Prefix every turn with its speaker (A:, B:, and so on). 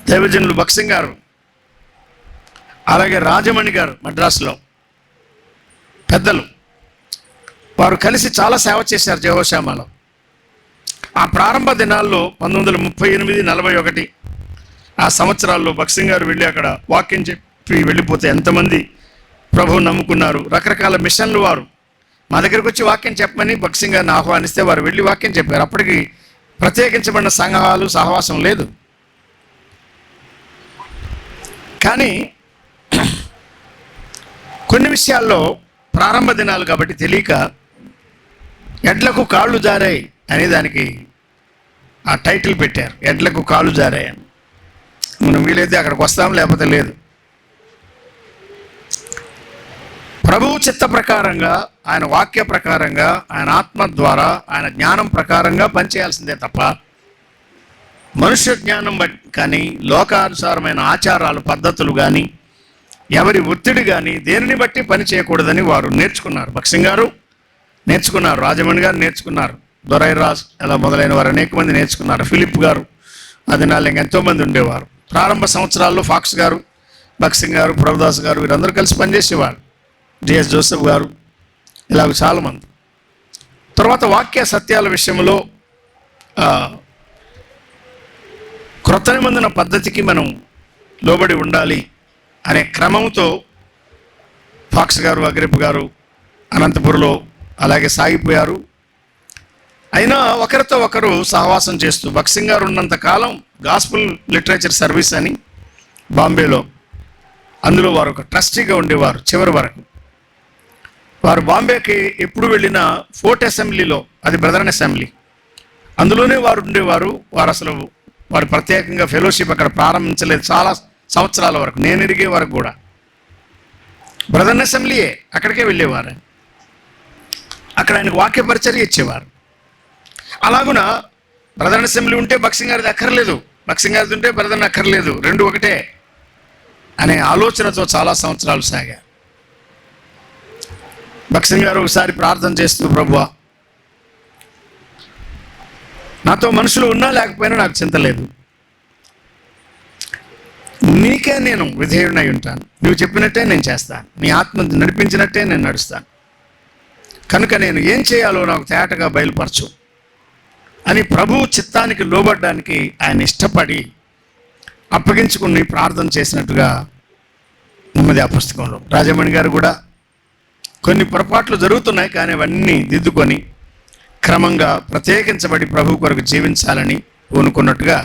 A: దైవజనులు భక్సింగ్ గారు, అలాగే రాజమణి గారు మద్రాసులో పెద్దలు, వారు కలిసి చాలా సేవ చేశారు జయహోషామాలో. ఆ ప్రారంభ దినాల్లో 1938, 41 ఆ సంవత్సరాల్లో భక్సింగ్ గారు వెళ్ళి అక్కడ వాక్యం చెప్పి వెళ్ళిపోతే ఎంతమంది ప్రభువు నమ్ముకున్నారు. రకరకాల మిషన్లు వారు మా దగ్గరికి వచ్చి వాక్యం చెప్పమని భక్సింగ్ గారిని ఆహ్వానిస్తే వారు వెళ్ళి వాక్యం చెప్పారు. అప్పటికి ప్రత్యేకించబడిన సంఘాలు సహవాసం లేదు. కానీ కొన్ని విషయాల్లో ప్రారంభ దినాలు కాబట్టి తెలియక ఎడ్లకు కాళ్ళు జారాయి అనే దానికి ఆ టైటిల్ పెట్టారు, ఎడ్లకు కాళ్ళు జారాయి అని. మనం వీలైతే అక్కడికి వస్తాం, లేకపోతే లేదు. ప్రభువు చిత్త ప్రకారంగా, ఆయన వాక్య ప్రకారంగా, ఆయన ఆత్మ ద్వారా, ఆయన జ్ఞానం ప్రకారంగా పనిచేయాల్సిందే తప్ప మనుష్య జ్ఞానం కానీ, లోకానుసారమైన ఆచారాలు పద్ధతులు కానీ, ఎవరి ఒత్తిడి కానీ దేనిని బట్టి పని చేయకూడదని వారు నేర్చుకున్నారు. భక్సింగ్ గారు నేర్చుకున్నారు, రాజమణి గారు నేర్చుకున్నారు, దొరైరాజ్ ఇలా మొదలైన వారు అనేక మంది నేర్చుకున్నారు. ఫిలిప్ గారు అది నాలుగు ఎంతోమంది ఉండేవారు. ప్రారంభ సంవత్సరాల్లో ఫాక్స్ గారు, భక్సింగ్ గారు, ప్రభుదాస్ గారు వీరందరూ కలిసి పనిచేసేవారు. డిఎస్ జోసెఫ్ గారు ఇలాగ చాలామంది. తర్వాత వాక్య సత్యాల విషయంలో క్రొత్త నిబంధన పద్ధతికి మనం లోబడి ఉండాలి అనే క్రమంతో ఫాక్స్ గారు, అగ్రిప్ గారు అనంతపురంలో అలాగే సాగిపోయారు. అయినా ఒకరితో ఒకరు సహవాసం చేస్తూ భక్సింగ్ గారు ఉన్నంత కాలం గాస్పుల్ లిటరేచర్ సర్వీస్ అని బాంబేలో, అందులో వారు ఒక ట్రస్టీగా ఉండేవారు చివరి వరకు. వారు బాంబేకి ఎప్పుడు వెళ్ళినా ఫోర్ట్ అసెంబ్లీలో, అది బ్రదరన్ అసెంబ్లీ, అందులోనే వారు ఉండేవారు. వారు అసలు వారు ప్రత్యేకంగా ఫెలోషిప్ అక్కడ ప్రారంభించలేదు చాలా సంవత్సరాల వరకు, నేను ఎరిగే వరకు కూడా బ్రదరన్ అసెంబ్లీయే, అక్కడికే వెళ్ళేవారు. అక్కడ ఆయనకు వాక్య పరిచర్య ఇచ్చేవారు. అలాగున బ్రదరన్ అసెంబ్లీ ఉంటే భక్సింగ్ గారిది అక్కర్లేదు, భక్సింగ్ గారిది ఉంటే బ్రదరన్ అక్కర్లేదు, రెండు ఒకటే అనే ఆలోచనతో చాలా సంవత్సరాలు సాగారు. భక్సింగ్ గారు ఒకసారి ప్రార్థన చేస్తూ, ప్రభువా, నాతో మనుషులు ఉన్నా లేకపోయినా నాకు చింత లేదు, నీకే నేను విధేయుడై ఉంటాను, నువ్వు చెప్పినట్టే నేను చేస్తాను, నీ ఆత్మ నడిపించినట్టే నేను నడుస్తాను, కనుక నేను ఏం చేయాలో నాకు తేటగా బయలుపరచు అని ప్రభువు చిత్తానికి లోబడ్డానికి ఆయన ఇష్టపడి అప్పగించుకుని ప్రార్థన చేసినట్టుగా ఉన్నది ఆ పుస్తకంలో. రాజమణి గారు కూడా కొన్ని పొరపాట్లు జరుగుతున్నాయి, కానీ అవన్నీ దిద్దుకొని క్రమంగా ప్రత్యేకించబడి ప్రభు కొరకు జీవించాలని కోనుకున్నట్టుగా